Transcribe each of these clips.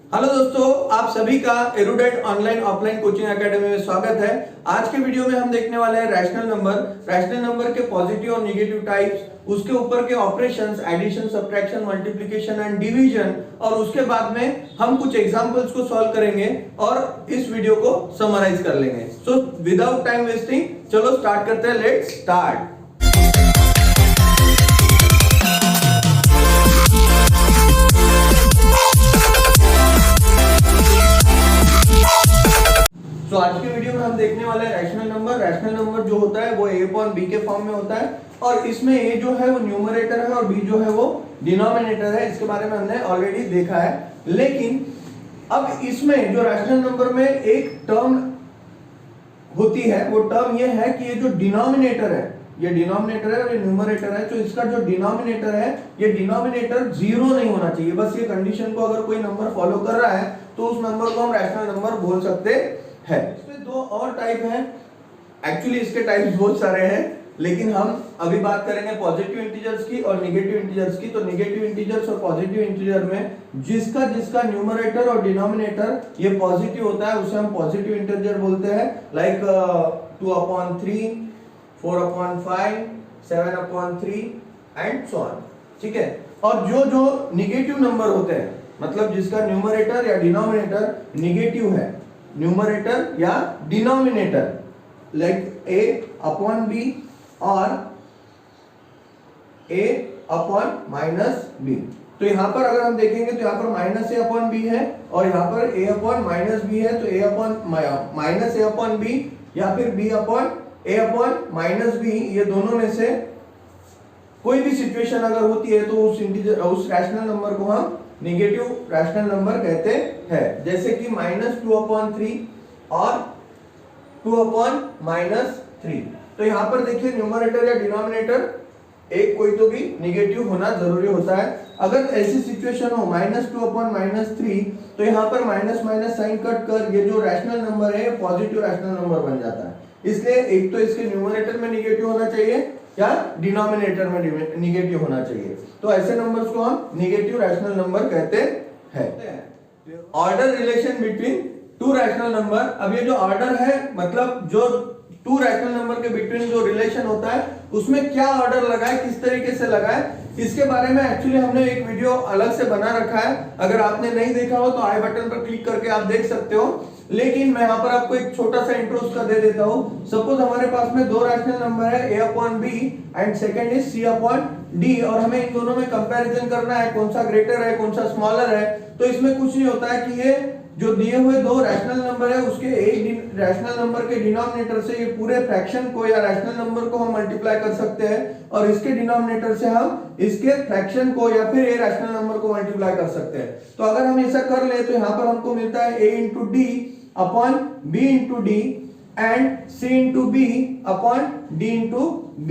Hello दोस्तों, आप सभी का एरुडेट ऑनलाइन ऑफलाइन कोचिंग एकेडमी में स्वागत है। आज के वीडियो में हम देखने वाले हैं रैशनल नंबर के पॉजिटिव और नेगेटिव टाइप्स, उसके ऊपर के operations, addition, subtraction, multiplication and division, और उसके बाद में हम कुछ एग्जांपल्स को सॉल्व करेंगे और इस वीडियो को समराइज कर लेंगे। सो विदाउट टाइम वेस्टिंग चलो स्टार्ट करते हैं। Let's start. तो आज के वीडियो में हम देखने वाले हैं रैशनल नंबर जो होता है वो a/b के फॉर्म में होता है, और इसमें a जो है वो न्यूमरेटर है और b जो है वो डिनोमिनेटर है। इसके बारे में हमने ऑलरेडी देखा है। लेकिन अब इसमें जो रैशनल नंबर में एक टर्म होती है, वो टर्म ये है कि ये जो डिनोमिनेटर है, ये डिनोमिनेटर है और ये न्यूमरेटर है, तो इसका जो डिनोमिनेटर है, ये डिनोमिनेटर जीरो नहीं होना चाहिए। बस ये कंडीशन को अगर कोई नंबर फॉलो कर रहा है तो उस नंबर को हम रैशनल नंबर बोल सकते है। इसमें दो और टाइप हैं। एक्चुअली इसके टाइप्स बहुत सारे हैं, लेकिन हम अभी बात करेंगे पॉजिटिव इंटीजर्स की और नेगेटिव इंटीजर्स की। तो नेगेटिव इंटीजर्स और पॉजिटिव इंटीजर में जिसका न्यूमरेटर और डिनोमिनेटर ये पॉजिटिव होता है उसे हम पॉजिटिव इंटीजर बोलते हैं। Like 2/3, 4/5, 7/3 and so on. ठीक है। और जो नेगेटिव नंबर होते हैं, मतलब जिसका न्यूमरेटर या डिनोमिनेटर नेगेटिव है, न्यूमरेटर या डिनोमिनेटर, लाइक a/b और a/-b। तो यहां पर अगर हम देखेंगे तो यहां पर -a/b है और यहां पर a/-b है। तो a/-a/b या फिर b/a/-b, ये दोनों में से कोई भी सिचुएशन अगर होती है तो उस रैशनल नंबर को हम नेगेटिव रैशनल नंबर कहते हैं। जैसे कि -2/3 और 2/-3। तो यहां पर देखिए न्यूमरेटर या डिनोमिनेटर एक कोई तो भी नेगेटिव होना जरूरी होता है। अगर ऐसी सिचुएशन हो -2/-3, तो यहां पर माइनस साइन कट कर ये जो रैशनल नंबर है पॉजिटिव रैशनल नंबर बन जाता है। इसलिए एक तो इसके न्यूमरेटर में नेगेटिव होना चाहिए या डिनोमिनेटर में नेगेटिव होना चाहिए। तो ऐसे नंबर्स को हम नेगेटिव रैशनल नंबर कहते हैं। Order relation between two rational number. अब ये जो ऑर्डर है, मतलब जो टू रैशनल नंबर के बिटवीन जो रिलेशन होता है उसमें क्या ऑर्डर लगाए, किस तरीके से लगाए, इसके बारे में एक्चुअली हमने एक वीडियो अलग से बना रखा है। अगर आपने नहीं देखा हो तो आई बटन पर क्लिक करके आप देख सकते हो। लेकिन मैं यहाँ पर आपको एक छोटा सा इंट्रो उसका दे देता हूँ। सपोज हमारे पास में दो रैशनल नंबर है a/b and second is c/d, और हमें इन दोनों में कंपैरिजन करना है, कौन सा ग्रेटर है कौन सा स्मॉलर है। तो इसमें कुछ नहीं होता है कि ये जो दिए हुए दो रैशनल नंबर है उसके एक रैशनल नंबर के डिनोमिनेटर से ये पूरे फ्रैक्शन को या रैशनल नंबर को हम मल्टीप्लाई कर सकते हैं, और इसके डिनोमिनेटर से हम इसके फ्रैक्शन को या फिर ये रैशनल नंबर को मल्टीप्लाई कर सकते हैं। तो अगर हम ऐसा कर ले तो यहाँ पर हमको मिलता है a into d upon b into d and c into b upon d into b।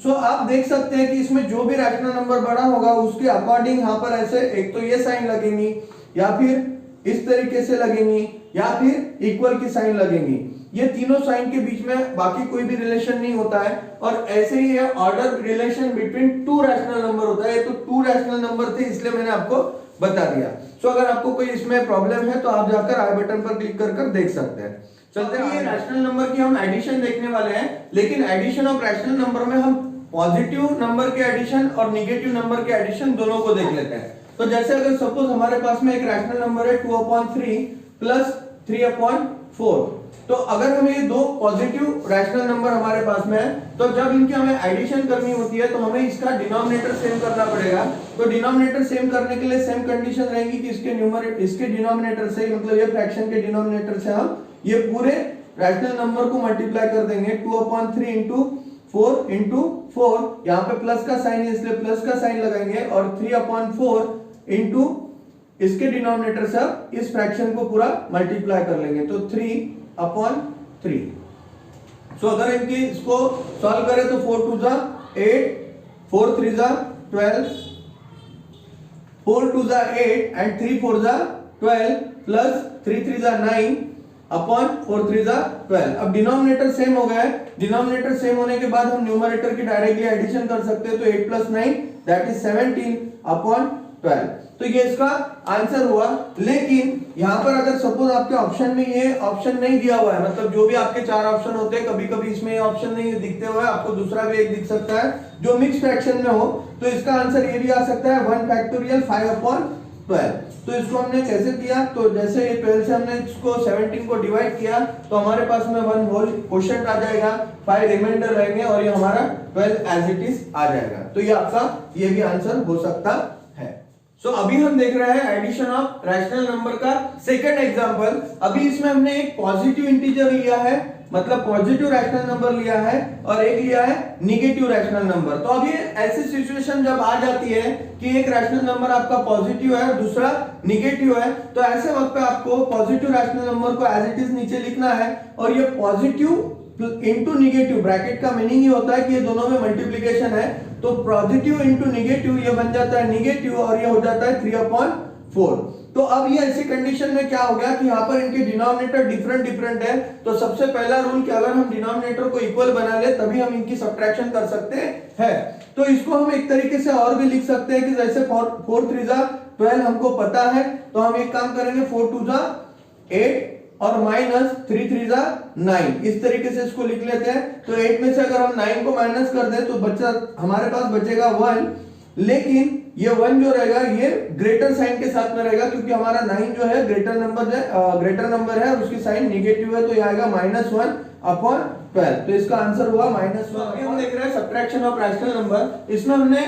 सो आप देख सकते हैं कि इसमें जो भी रैशनल नंबर बड़ा होगा उसके अकॉर्डिंग यहाँ पर ऐसे एक तो ये साइन लगेंगी, या फिर इस तरीके से लगेंगी, या फिर इक्वल की साइन लगेंगी। ये तीनों साइन के बीच में बाकी कोई भी रिलेशन नहीं होता है। और ऐसे ही है order relation between two rational number होता है। तो टू रैशनल नंबर थे इसलिए मैंने आपको बता दिया। सो अगर आपको कोई इसमें प्रॉब्लम है तो आप जाकर आई बटन पर क्लिक कर देख सकते हैं। चलते हैं। रैशनल नंबर की हम एडिशन देखने वाले हैं, लेकिन एडिशन ऑफ रैशनल नंबर में हम पॉजिटिव नंबर के एडिशन और नेगेटिव नंबर के एडिशन दोनों को देख लेते हैं। तो जैसे अगर सपोज हमारे पास में एक रैशनल नंबर है 2/3 प्लस 3/4, तो अगर हमें ये दो पॉजिटिव रैशनल नंबर हमारे पास में है, तो जब इनकी हमें एडिशन करनी होती है तो हमें इसका डिनोमिनेटर सेम करना पड़ेगा। तो डिनोमिनेटर सेम करने के लिए सेम कंडीशन रहेगी कि इसके डिनोमिनेटर से, मतलब ये फ्रैक्शन के डिनोमिनेटर से हम ये पूरे रैशनल नंबर को मल्टीप्लाई कर देंगे। 2/3 into 4 into 4, यहाँ पे प्लस का साइन है इसलिए प्लस का साइन लगाएंगे, और 3/4 into इसके डिनोमिनेटर से आप इस फ्रैक्शन को पूरा मल्टीप्लाई कर लेंगे। तो 3/3। सो अगर इनकी इसको सॉल्व करें तो 4 2 8, 4 3 12, 4 2 8 एंड 3 4 12 प्लस 3 3 9 अपॉन 4 3 12। अब डिनोमिनेटर सेम हो गया है। डिनोमिनेटर सेम होने के बाद हम न्यूमरेटर की डायरेक्टली एडिशन कर सकते हैं। तो 8 + 9 दैट इज 17 अपॉन 12। तो ये इसका आंसर हुआ। लेकिन यहाँ पर अगर सपोज आपके ऑप्शन में ये ऑप्शन नहीं दिया हुआ है, मतलब जो भी आपके 4 ऑप्शन होते हैं, कभी कभी इसमें ये ऑप्शन नहीं दिखते हुए आपको दूसरा भी एक दिख सकता है जो मिक्स फ्रैक्शन में हो, तो इसका आंसर ये भी आ सकता है 1 फैक्टोरियल 5/12। तो इसको हमने कैसे किया, तो जैसे 12 से हमने इसको 17 को डिवाइड किया तो हमारे पास में 1 होल क्वोशिएंट आ जाएगा, 5 रिमाइंडर रहेंगे और ये हमारा 12 एज इट इज आ जाएगा। तो ये आपका ये भी आंसर हो सकता है। सो अभी हम देख रहे हैं एडिशन ऑफ रैशनल नंबर का सेकंड एग्जांपल। अभी इसमें हमने एक पॉजिटिव इंटीजर लिया है, मतलब पॉजिटिव रैशनल नंबर लिया है, और एक लिया है निगेटिव रैशनल नंबर। तो अभी ऐसी सिचुएशन जब आ जाती है कि एक रैशनल नंबर आपका पॉजिटिव है और दूसरा निगेटिव है, तो ऐसे वक्त पे आपको पॉजिटिव रैशनल नंबर को एज इट इज नीचे लिखना है, और ये पॉजिटिव इंटू निगेटिव, ब्रैकेट का मीनिंग ये होता है कि ये दोनों में मल्टीप्लिकेशन है, तो पॉजिटिव इंटू निगेटिव ये बन जाता है निगेटिव, और ये हो जाता है 3/4। तो अब ये ऐसी कंडीशन में क्या हो गया कि यहाँ पर इनके डिनोमिनेटर डिफरेंट है, तो सबसे पहला रूल कि अगर हम डिनोमिनेटर को इक्वल बना ले तभी हम इनकी सब्ट्रैक्शन कर सकते हैं। तो इसको हम एक तरीके से और भी लिख सकते हैं कि जैसे 4 3 जा 12 हमको पता है, तो हम एक काम करेंगे 4 2 जा 8 और माइनस 3 3 जा 9, इस तरीके से इसको लिख लेते हैं। तो 8 में से अगर हम 9 को माइनस कर दें तो बच्चा हमारे पास बचेगा 1, लेकिन ये 1 जो रहेगा ये ग्रेटर साइन के साथ में रहेगा, क्योंकि हमारा 9 जो है ग्रेटर नंबर है और उसकी साइन नेगेटिव है, तो ये आएगा -1/12। तो इसका आंसर हुआ -1। अभी हम देख रहे हैं सब्ट्रैक्शन ऑफ रैशनल नंबर। इसमें हमने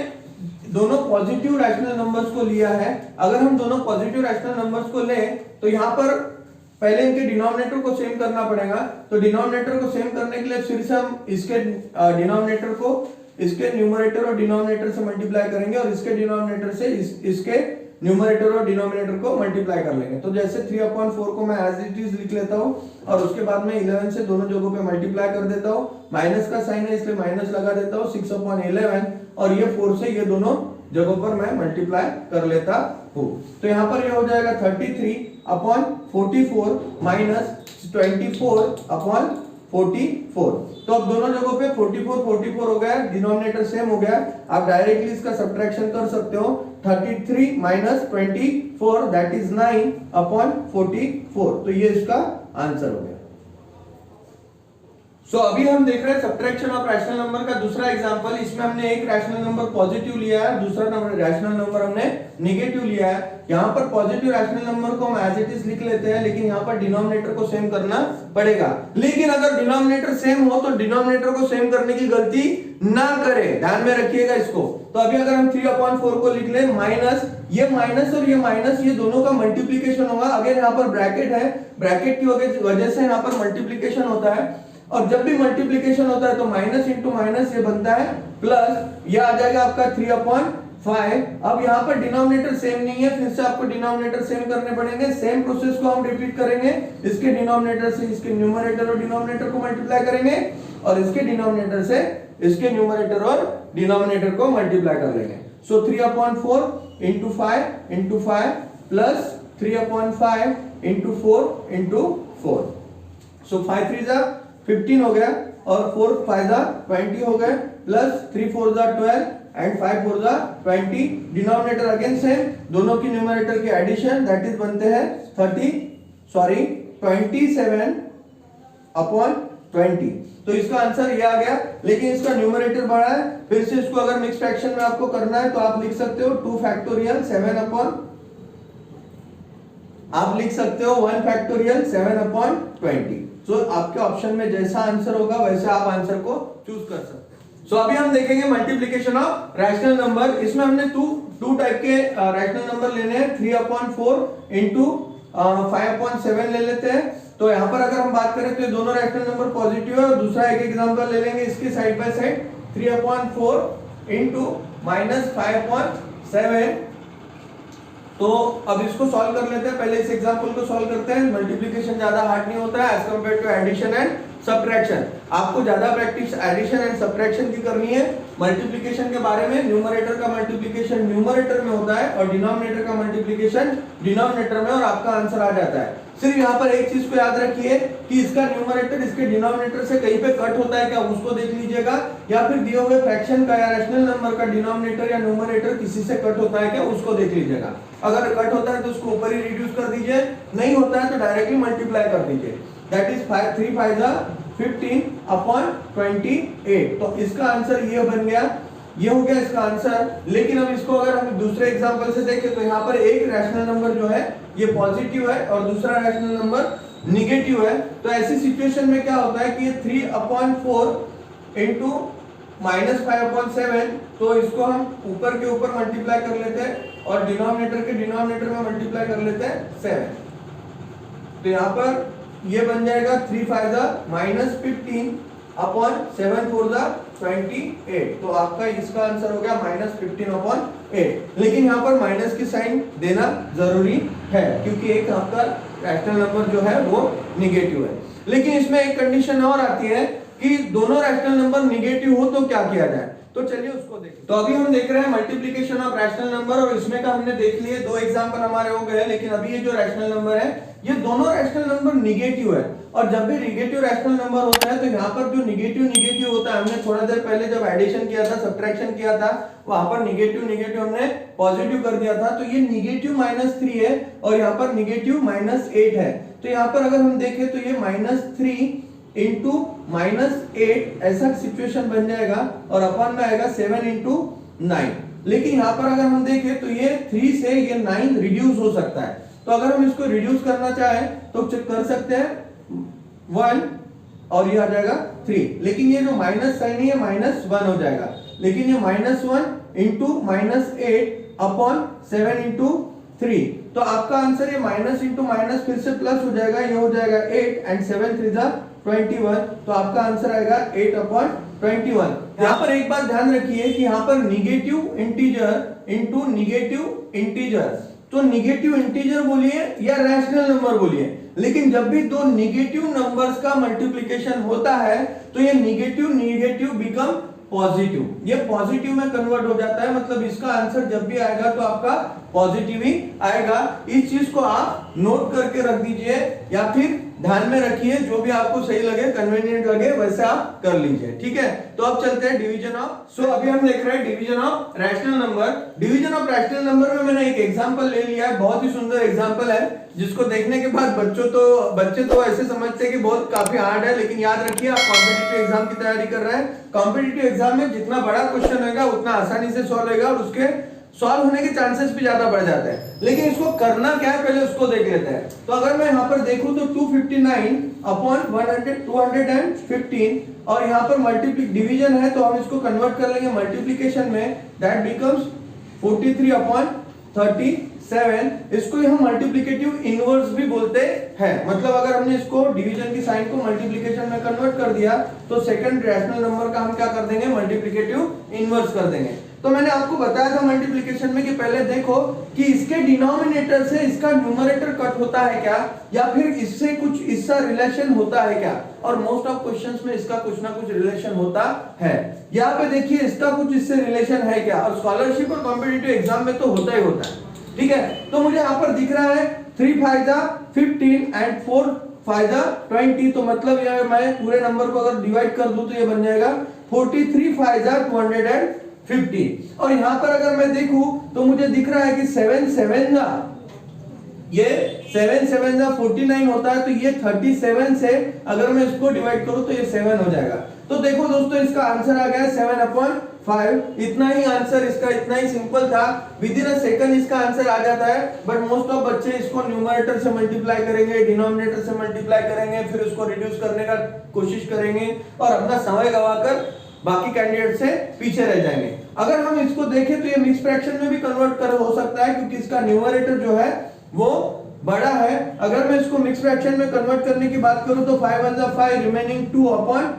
दोनों पॉजिटिव रैशनल नंबर्स को लिया है। अगर हम दोनों पॉजिटिव रैशनल नंबर्स को लें तो यहाँ पर पहले इनके डिनोमिनेटर को सेम करना पड़ेगा। तो डिनोमिनेटर को सेम करने के लिए फिर से हम इसके डिनोमिनेटर को इसके न्यूमरेटर और डिनोमिनेटर से मल्टीप्लाई करेंगे, और इसके डिनोमिनेटर से इसके न्यूमरेटर और डिनोमिनेटर को मल्टीप्लाई कर लेंगे। तो जैसे 3/4 को मैं एज इट इज लिख लेता हूँ, और उसके बाद में 11 से दोनों जगहों पे मल्टीप्लाई कर देता हूँ। माइनस का साइन है इसलिए माइनस लगा देता हूँ, 6/11, और ये 4 से ये दोनों जगहों पर मैं मल्टीप्लाई कर लेता हूँ। तो यहाँ पर ये हो जाएगा 33/44 माइनस 24/44। तो अब दोनों जगहों पे 44 हो गया, डिनोमिनेटर सेम हो गया। आप डायरेक्टली इसका सब्ट्रैक्शन कर सकते हो। 33 माइनस 24 दैट इज 9/44। तो ये इसका आंसर हो गया। सो अभी हम देख रहे हैं सब्ट्रैक्शन ऑफ रैशनल नंबर का दूसरा एग्जांपल। इसमें हमने एक रैशनल नंबर पॉजिटिव लिया है, दूसरा रैशनल नंबर हमने नेगेटिव लिया है। यहाँ पर पॉजिटिव रैशनल नंबर को हम एज इट इज लिख लेते हैं, लेकिन यहाँ पर डिनोमिनेटर को सेम करना पड़ेगा। लेकिन अगर डिनोमिनेटर सेम हो तो डिनोमिनेटर को सेम करने की गलती ना करें, ध्यान में रखिएगा इसको। तो अभी अगर हम 3/4 को लिख ले, माइनस ये माइनस और ये माइनस, ये दोनों का मल्टीप्लीकेशन होगा। अगर यहाँ पर ब्रैकेट है, ब्रैकेट की वजह से यहाँ पर मल्टीप्लीकेशन होता है, और जब भी मल्टीप्लिकेशन होता है तो माइनस इंटू माइनस ये बनता है प्लस, ये आ जाएगा आपका 3/5। अब यहाँ पर डिनोमिनेटर सेम नहीं है, फिर से आपको डिनोमिनेटर सेम करने पड़ेंगे। सेम प्रोसेस को हम रिपीट करेंगे, इसके डिनोमिनेटर से इसके न्यूमरेटर और डिनोमिनेटर को मल्टीप्लाई करेंगे, और इसके डिनोमिनेटर से इसके न्यूमरेटर और डिनोमिनेटर को मल्टीप्लाई कर लेंगे। सो 3/4 into 5 into 5 plus 3/5 into 4 into 4। सो 5 3 जा 15 हो गया, और 4 5 जा 20 हो गए, प्लस 3 4 जा 12 एंड 5 4 जा 20। डिनोमिनेटर अगेन सेम, दोनों की न्यूमरेटर की एडिशन दैट इज बनते हैं 27/20। तो इसका आंसर ये आ गया, लेकिन इसका न्यूमरेटर बड़ा है। फिर से इसको अगर मिक्स फ्रैक्शन में आपको करना है तो आप लिख सकते हो 2 फैक्टोरियल 7/, आप लिख सकते हो 1 फैक्टोरियल 7/20। तो आपके ऑप्शन में जैसा आंसर होगा वैसे आप आंसर को चूज कर सकते हैं। सो अभी हम देखेंगे मल्टीप्लिकेशन ऑफ रैशनल नंबर। इसमें हमने टू टाइप के रैशनल नंबर लेने हैं, 3/4 इंटू 5/7 ले लेते हैं। तो यहाँ पर अगर हम बात करें तो ये दोनों रैशनल नंबर पॉजिटिव है, और दूसरा एक एग्जांपल ले लेंगे इसके साइड बाय साइड, 3/4 इंटू -5/7। तो अब इसको सॉल्व कर लेते हैं। पहले इस एग्जांपल को सॉल्व करते हैं। मल्टीप्लिकेशन ज्यादा हार्ड नहीं होता है as compare to addition and subtraction. आपको ज्यादा प्रैक्टिस एडिशन एंड सब्ट्रैक्शन की करनी है। मल्टीप्लिकेशन के बारे में, न्यूमरेटर का मल्टीप्लिकेशन न्यूमरेटर में होता है और डिनोमिनेटर का मल्टीप्लिकेशन डिनोमिनेटर में, और आपका आंसर आ जाता है। सिर्फ यहाँ पर एक चीज को याद रखिए कि इसका न्यूमरेटर इसके डिनोमिनेटर से कहीं पे कट होता है क्या, उसको देख लीजिएगा, या फिर दिए हुए फ्रैक्शन का या रैशनल नंबर का डिनोमिनेटर या न्यूमरेटर किसी से कट होता है क्या, उसको देख लीजिएगा। अगर कट होता है तो उसको ऊपर ही रिड्यूस कर दीजिए, नहीं होता है तो डायरेक्टली मल्टीप्लाई कर दीजिए। That is 3 5 15 upon 28। तो इसका आंसर ये बन गया, ये हो गया इसका आंसर। लेकिन अब इसको अगर हम दूसरे एग्जांपल से देखें तो यहाँ पर एक रैशनल नंबर जो है ये पॉजिटिव है और दूसरा रैशनल नंबर निगेटिव है। तो ऐसी सिचुएशन में क्या होता है कि ये 3/4 इंटू -5/7, तो इसको हम ऊपर के ऊपर मल्टीप्लाई कर लेते हैं और डिनोमिनेटर के डिनोमिनेटर में मल्टीप्लाई कर लेते हैं 7। तो यहाँ पर ये बन जाएगा 3 5 -15 अपॉन 7 4 28। तो आपका इसका आंसर हो गया -15/8। लेकिन यहाँ पर माइनस की साइन देना जरूरी है क्योंकि एक आपका रैशनल नंबर जो है वो निगेटिव है। लेकिन इसमें एक कंडीशन और आती है कि दोनों रैशनल नंबर निगेटिव हो तो क्या किया जाए, तो चलिए उसको देखें। तो अभी हम देख रहे हैं मल्टीप्लिकेशन ऑफ रैशनल नंबर और इसमें का हमने देख लिए, दो एग्जांपल हमारे हो गए। लेकिन अभी ये जो रैशनल नंबर है ये दोनों रैशनल नंबर निगेटिव है और जब भी निगेटिव रैशनल नंबर होता है तो यहाँ पर जो निगेटिव होता है, हमने थोड़ा देर पहले जब एडिशन किया था, सब्ट्रैक्शन किया था, वहां पर निगेटिव हमने पॉजिटिव कर दिया था। तो ये निगेटिव -3 है और यहाँ पर निगेटिव -8 है। तो यहाँ पर अगर हम देखें तो ये -3 इंटू -8 ऐसा सिचुएशन बन जाएगा और अपन में आएगा 7 इंटू 9। लेकिन यहाँ पर अगर हम देखें तो ये 3 से ये 9 रिड्यूस हो सकता है। तो अगर हम इसको रिड्यूस करना चाहें तो चेक कर सकते हैं 1 और ये आ जाएगा 3। लेकिन ये जो माइनस साइन है ये -1 हो जाएगा। लेकिन ये -1 इंटू -8 अपॉन 7 इंटू 3। तो आपका आंसर ये माइनस इंटू माइनस फिर से प्लस हो जाएगा, ये हो जाएगा 8 एंड 7 3 21। तो आपका आंसर आएगा 8/21। यहाँ पर एक बात ध्यान रखिए कि यहाँ पर negative integer into negative integer, तो निगेटिव इंटीजर बोलिए या रैशनल नंबर बोलिए, लेकिन जब भी दो निगेटिव नंबर्स का मल्टीप्लिकेशन होता है तो ये निगेटिव बिकम पॉजिटिव, ये पॉजिटिव में कन्वर्ट हो जाता है। मतलब इसका आंसर जब भी आएगा तो आपका पॉजिटिव ही आएगा। इस चीज को आप नोट करके रख दीजिए या फिर ध्यान में रखिए, जो भी आपको सही लगे, कन्वीनियंट लगे वैसे आप कर लीजिए। ठीक है, तो अब चलते हैं डिवीजन ऑफ। सो अभी हम देख रहे हैं division of rational number. Division of rational number में मैंने एक एग्जांपल ले लिया है, बहुत ही सुंदर एग्जांपल है, जिसको देखने के बाद बच्चे तो ऐसे समझते हैं कि बहुत काफी हार्ड है। लेकिन याद रखिए, आप कॉम्पिटिटिव एग्जाम की तैयारी कर रहे हैं, कॉम्पिटिटिव एग्जाम में जितना बड़ा क्वेश्चन होगा उतना आसानी से सॉल्व होगा और उसके सॉल्व होने के चांसेस भी ज्यादा बढ़ जाते हैं। लेकिन इसको करना क्या है पहले उसको देख लेते हैं। तो अगर मैं यहाँ पर देखूं तो 259 अपॉन 215 और यहाँ पर मल्टीप्लिक डिवीजन है तो हम इसको कन्वर्ट कर लेंगे मल्टीप्लिकेशन में। That becomes 43 upon 37। इसको हम मल्टीप्लिकेटिव इनवर्स भी बोलते हैं। मतलब अगर हमने इसको डिवीजन की साइन को मल्टीप्लिकेशन में कन्वर्ट कर दिया तो सेकंड रैशनल नंबर का हम क्या कर देंगे, मल्टीप्लिकेटिव इनवर्स कर देंगे। तो मैंने आपको बताया था मल्टीप्लिकेशन में कि पहले देखो कि इसके डिनोमिनेटर से इसका न्यूमरेटर कट होता है क्या, या फिर इससे कुछ इसका रिलेशन होता है क्या। और मोस्ट ऑफ क्वेश्चंस में इसका कुछ ना कुछ रिलेशन होता है। यहाँ पे देखिए इसका कुछ इससे रिलेशन है क्या, और स्कॉलरशिप और कॉम्पिटिटिव एग्जाम में तो होता ही होता है। ठीक है, तो मुझे यहाँ पर दिख रहा है 3 5 15 एंड 4 5 20। तो मतलब ये मैं पूरे नंबर को अगर डिवाइड कर दूं तो ये बन जाएगा 43 5 250। और यहाँ पर अगर मैं देखूं तो मुझे दिख रहा है कि 7 7 ये 7 7 49 होता है। तो ये 37 से अगर मैं इसको डिवाइड करूं तो ये 7 हो जाएगा। तो देखो दोस्तों, इसका आंसर आ गया 7/5। इतना ही आंसर इसका, इतना ही सिंपल था। विद इन अ सेकंड इसका आंसर आ जाता है। बट मोस्ट ऑफ बच्चे इसको न्यूमरेटर से मल्टीप्लाई करेंगे, डिनोमिनेटर से मल्टीप्लाई करेंगे, फिर उसको रिड्यूस करने का कोशिश करेंगे और अपना समय गवाकर बाकी कैंडिडेट से पीछे रह जाएंगे। अगर हम इसको देखें तो ये मिक्स फ्रैक्शन में भी कन्वर्ट कर हो सकता है क्योंकि इसका न्यूमरेटर जो है वो बड़ा है। अगर मैं इसको मिक्स फ्रैक्शन में कन्वर्ट करने की बात करूं तो 5 1 5 रिमेनिंग 2/5।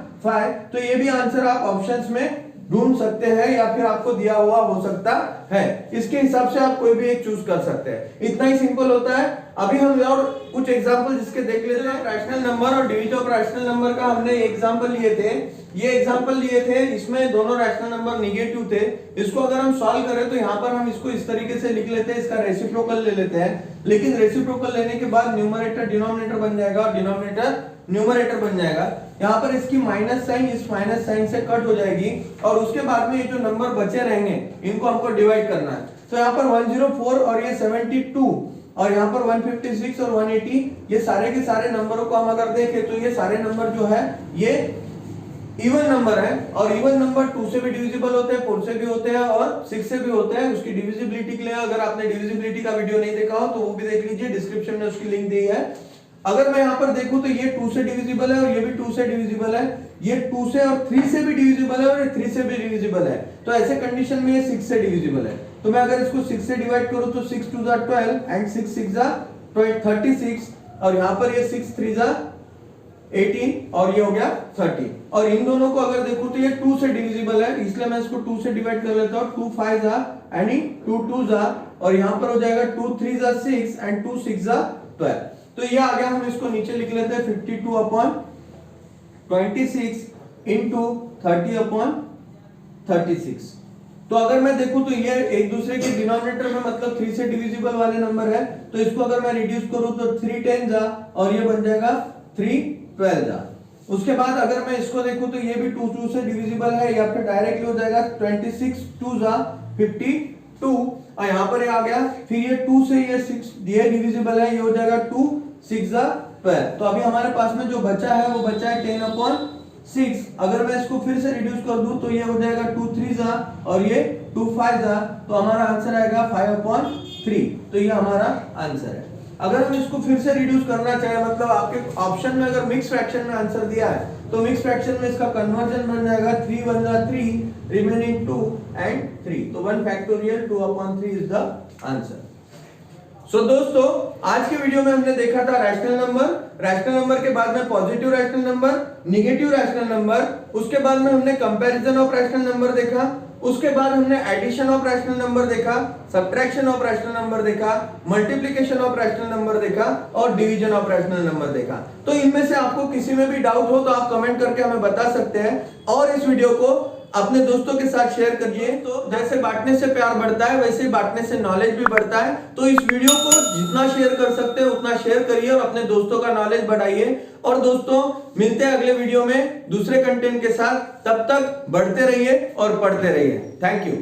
तो ये भी आंसर आप ऑप्शंस में ढूंढ सकते हैं या फिर आपको दिया हुआ हो सकता है। इसके हिसाब से आप कोई भी एक चूज कर सकते हैं। इतना ही सिंपल होता है। अभी हम और कुछ एग्जांपल जिसके देख लेते हैं। रैशनल नंबर और डिवीजन ऑफ रैशनल नंबर का हमने एग्जांपल लिए थे, ये एग्जांपल लिए थे, इसमें दोनों रैशनल नंबर निगेटिव थे। इसको अगर हम सॉल्व करें तो यहाँ पर हम इसको इस तरीके से लिख लेते हैं, इसका रेसिप्रोकल ले लेते हैं। लेकिन रेसिप्रोकल लेने के बाद न्यूमरेटर डिनोमिनेटर बन जाएगा और डिनोमिनेटर न्यूमरेटर बन जाएगा। यहाँ पर इसकी माइनस साइन इस माइनस साइन से कट हो जाएगी और उसके बाद में ये जो नंबर बचे रहेंगे इनको हमको डिवाइड करना है। तो यहाँ पर 104 और ये 72 और यहाँ पर 156 और 180, ये सारे के सारे नंबरों को हम अगर देखें तो ये सारे नंबर जो है ये इवन नंबर है, और इवन नंबर 2 से भी डिविजिबल होते हैं, 4 से भी होते हैं और 6 से भी होते हैं। उसकी डिविजिबिलिटी के लिए अगर आपने डिविजिबिलिटी का वीडियो नहीं देखा हो तो वो भी देख लीजिए, डिस्क्रिप्शन में उसकी लिंक दी है। अगर मैं यहाँ पर देखूं तो ये 2 से डिविजिबल है और ये भी 2 से डिविजिबल है, ये 2 से और 3 से भी डिविजिबल है और ये 3 से भी डिविजिबल है। तो ऐसे कंडीशन में ये 6 से डिविजिबल है। तो मैं अगर इसको 6 से डिवाइड करूं तो 6 2 12 एंड 6 6 36, और यहाँ पर ये 6 3 18 और ये हो गया 30। और इन दोनों को अगर देखूं तो ये 2 से डिविजिबल है, इसलिए मैं इसको 2 से डिवाइड कर लेता हूं। 2 5 यानी 2 2 और यहाँ पर हो जाएगा 2 3 6 एंड 2 6 12। तो ये आ गया, हम इसको नीचे लिख लेते हैं 52 अपॉन 26 इंटू 30 अपॉन 36। तो अगर मैं देखूं तो ये एक दूसरे के डिनोमिनेटर में मतलब 3 से डिविजिबल वाले नंबर है, तो इसको अगर मैं रिड्यूस करूं तो 3 10 और ये बन जाएगा 3 12। उसके बाद अगर मैं इसको देखूं तो ये भी 2 2 से डिविजिबल है, या फिर डायरेक्टली हो जाएगा 26 2 52 और यहाँ पर ये आ गया। फिर ये 2 से ये 6 ये डिविजिबल है, ये हो जाएगा 2 6 12। तो अभी हमारे पास में जो बचा है वो बचा है 10 अपॉन 6। अगर मैं इसको फिर से रिड्यूस कर दूं तो ये हो जाएगा 2 3 और ये 2 5 तो हमारा आंसर आएगा 5 अपॉन 3। तो ये हमारा आंसर है। अगर हम इसको फिर से रिड्यूस करना चाहे, मतलब आपके ऑप्शन में अगर मिक्स फ्रैक्शन में आंसर दिया है तो मिक्स फ्रैक्शन में इसका कन्वर्जन बन जाएगा 3 1 3 रिमेनिंग 2 एंड 3। तो 1 factorial 2 upon 3 is the answer. So दोस्तों, आज के वीडियो में हमने देखा था रैशनल नंबर के बाद में positive rational number, negative rational number, उसके बाद में हमने कंपैरिजन ऑफ रैशनल नंबर देखा, उसके बाद हमने एडिशन ऑफ रैशनल नंबर देखा, सब्ट्रैक्शन ऑफ रैशनल नंबर देखा, मल्टीप्लिकेशन ऑफ रैशनल नंबर देखा और डिवीजन ऑफ रैशनल नंबर देखा। तो इनमें से आपको किसी में भी डाउट हो तो आप कमेंट करके हमें बता सकते हैं, और इस वीडियो को अपने दोस्तों के साथ शेयर करिए। तो जैसे बांटने से प्यार बढ़ता है वैसे ही बांटने से नॉलेज भी बढ़ता है। तो इस वीडियो को जितना शेयर कर सकते हैं उतना शेयर करिए और अपने दोस्तों का नॉलेज बढ़ाइए। और दोस्तों, मिलते हैं अगले वीडियो में दूसरे कंटेंट के साथ। तब तक बढ़ते रहिए और पढ़ते रहिए। Thank you.